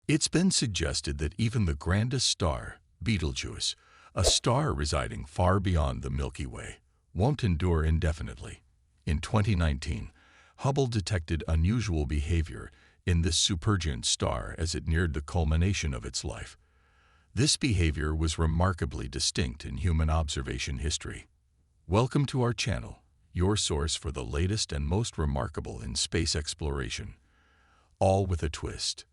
It's been suggested that even the grandest star, Betelgeuse, a star residing far beyond the Milky Way, won't endure indefinitely. In 2019, Hubble detected unusual behavior in this supergiant star as it neared the culmination of its life. This behavior was remarkably distinct in human observation history. Welcome to our channel, your source for the latest and most remarkable in space exploration, all with a twist.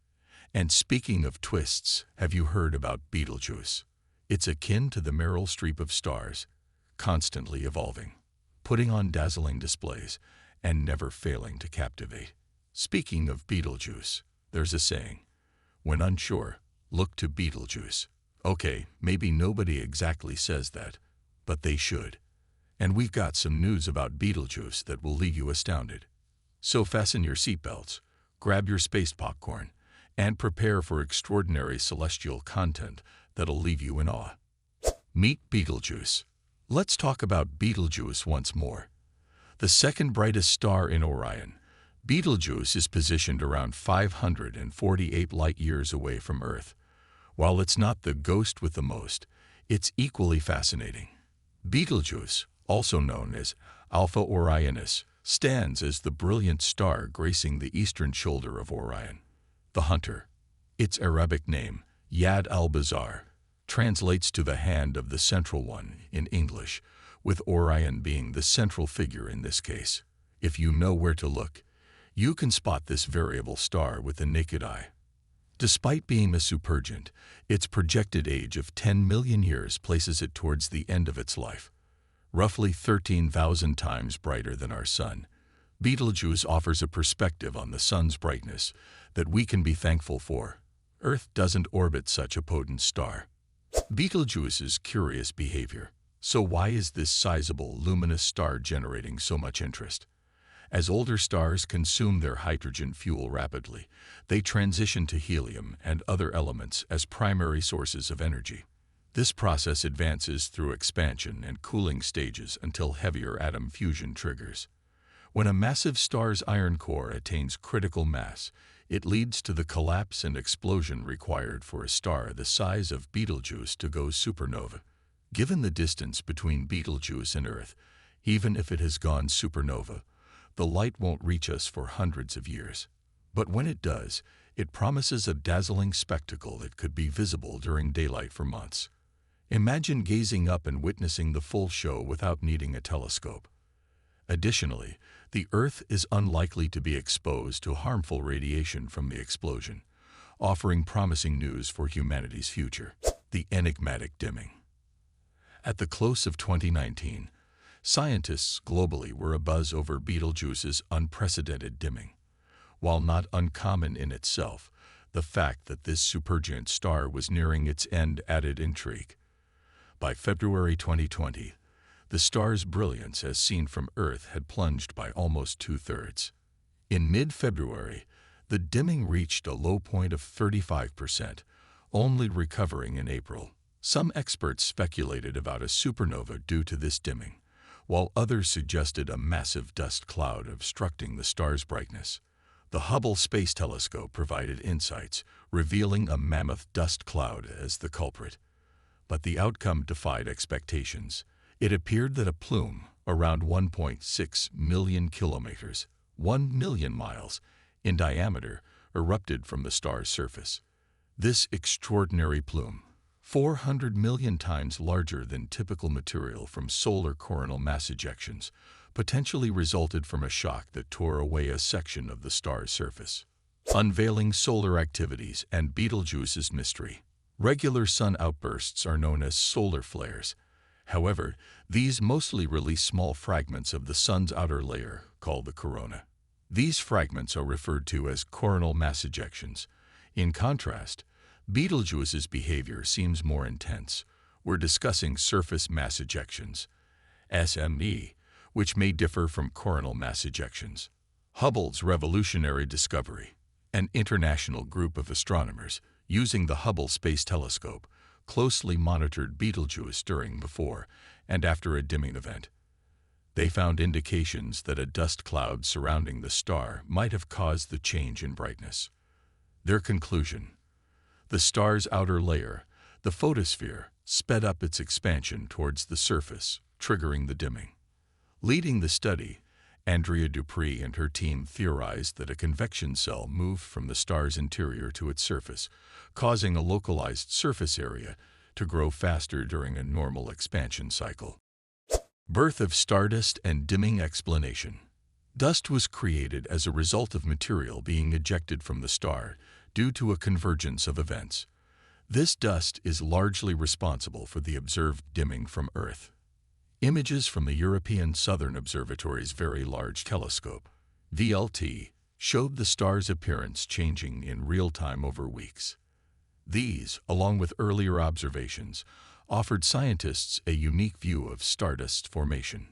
And speaking of twists, have you heard about Betelgeuse? It's akin to the Meryl Streep of stars, constantly evolving, putting on dazzling displays, and never failing to captivate. Speaking of Betelgeuse, there's a saying, when unsure, look to Betelgeuse. Okay, maybe nobody exactly says that, but they should. And we've got some news about Betelgeuse that will leave you astounded. So fasten your seatbelts, grab your space popcorn, and prepare for extraordinary celestial content that'll leave you in awe. Meet Betelgeuse. Let's talk about Betelgeuse once more. The second brightest star in Orion, Betelgeuse is positioned around 548 light-years away from Earth. While it's not the ghost with the most, it's equally fascinating. Betelgeuse, also known as Alpha Orionis, stands as the brilliant star gracing the eastern shoulder of Orion. The hunter. Its Arabic name, Yad al-Bazar, translates to the hand of the central one in English, with Orion being the central figure in this case. If you know where to look, you can spot this variable star with the naked eye. Despite being a supergiant, its projected age of 10 million years places it towards the end of its life. Roughly 13,000 times brighter than our Sun, Betelgeuse offers a perspective on the Sun's brightness that we can be thankful for. Earth doesn't orbit such a potent star. Betelgeuse's curious behavior. So why is this sizable, luminous star generating so much interest? As older stars consume their hydrogen fuel rapidly, they transition to helium and other elements as primary sources of energy. This process advances through expansion and cooling stages until heavier atom fusion triggers. When a massive star's iron core attains critical mass, it leads to the collapse and explosion required for a star the size of Betelgeuse to go supernova. Given the distance between Betelgeuse and Earth, even if it has gone supernova, the light won't reach us for hundreds of years. But when it does, it promises a dazzling spectacle that could be visible during daylight for months. Imagine gazing up and witnessing the full show without needing a telescope. Additionally, the Earth is unlikely to be exposed to harmful radiation from the explosion, offering promising news for humanity's future. The enigmatic dimming. At the close of 2019, scientists globally were abuzz over Betelgeuse's unprecedented dimming. While not uncommon in itself, the fact that this supergiant star was nearing its end added intrigue. By February 2020, the star's brilliance as seen from Earth had plunged by almost 2/3. In mid-February, the dimming reached a low point of 35%, only recovering in April. Some experts speculated about a supernova due to this dimming, while others suggested a massive dust cloud obstructing the star's brightness. The Hubble Space Telescope provided insights, revealing a mammoth dust cloud as the culprit. But the outcome defied expectations. It appeared that a plume, around 1.6 million kilometers, 1 million miles, in diameter, erupted from the star's surface. This extraordinary plume, 400 million times larger than typical material from solar coronal mass ejections, potentially resulted from a shock that tore away a section of the star's surface. Unveiling solar activities and Betelgeuse's mystery. Regular sun outbursts are known as solar flares. However, these mostly release small fragments of the sun's outer layer, called the corona. These fragments are referred to as coronal mass ejections. In contrast, Betelgeuse's behavior seems more intense. We're discussing surface mass ejections, SME, which may differ from coronal mass ejections. Hubble's revolutionary discovery. An international group of astronomers, using the Hubble Space Telescope, closely monitored Betelgeuse during, before, and after a dimming event. They found indications that a dust cloud surrounding the star might have caused the change in brightness. Their conclusion: The star's outer layer, the photosphere, sped up its expansion towards the surface, triggering the dimming. Leading the study, Andrea Dupree and her team theorized that a convection cell moved from the star's interior to its surface, causing a localized surface area to grow faster during a normal expansion cycle. Birth of stardust and dimming explanation. Dust was created as a result of material being ejected from the star due to a convergence of events. This dust is largely responsible for the observed dimming from Earth. Images from the European Southern Observatory's Very Large Telescope, VLT, showed the star's appearance changing in real time over weeks. These, along with earlier observations, offered scientists a unique view of stardust formation.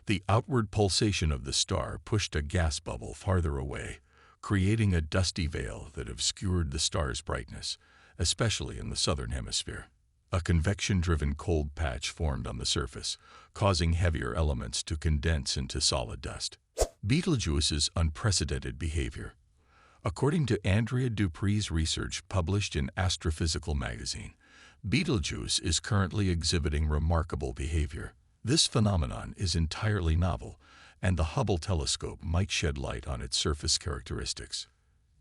The outward pulsation of the star pushed a gas bubble farther away, creating a dusty veil that obscured the star's brightness, especially in the southern hemisphere. A convection-driven cold patch formed on the surface, causing heavier elements to condense into solid dust. Betelgeuse's unprecedented behavior. According to Andrea Dupree's research published in Astrophysical magazine, Betelgeuse is currently exhibiting remarkable behavior. This phenomenon is entirely novel, and the Hubble telescope might shed light on its surface characteristics.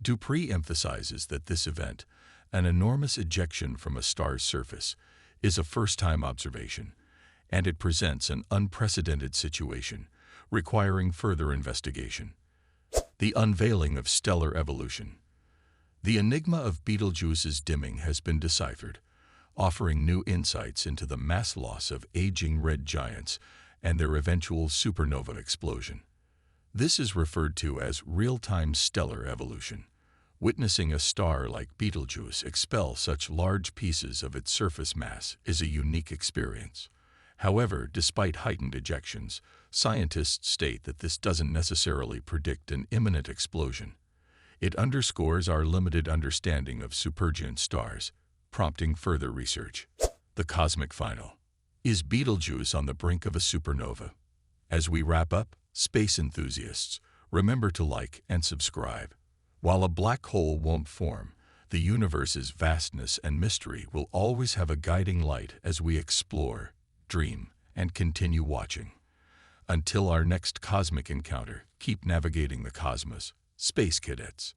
Dupree emphasizes that this event, an enormous ejection from a star's surface, is a first-time observation, and it presents an unprecedented situation, requiring further investigation. The unveiling of stellar evolution. The enigma of Betelgeuse's dimming has been deciphered, offering new insights into the mass loss of aging red giants and their eventual supernova explosion. This is referred to as real-time stellar evolution. Witnessing a star like Betelgeuse expel such large pieces of its surface mass is a unique experience. However, despite heightened ejections, scientists state that this doesn't necessarily predict an imminent explosion. It underscores our limited understanding of supergiant stars, prompting further research. The cosmic final. Is Betelgeuse on the brink of a supernova? As we wrap up, space enthusiasts, remember to like and subscribe. While a black hole won't form, the universe's vastness and mystery will always have a guiding light as we explore, dream, and continue watching. Until our next cosmic encounter, keep navigating the cosmos, space cadets.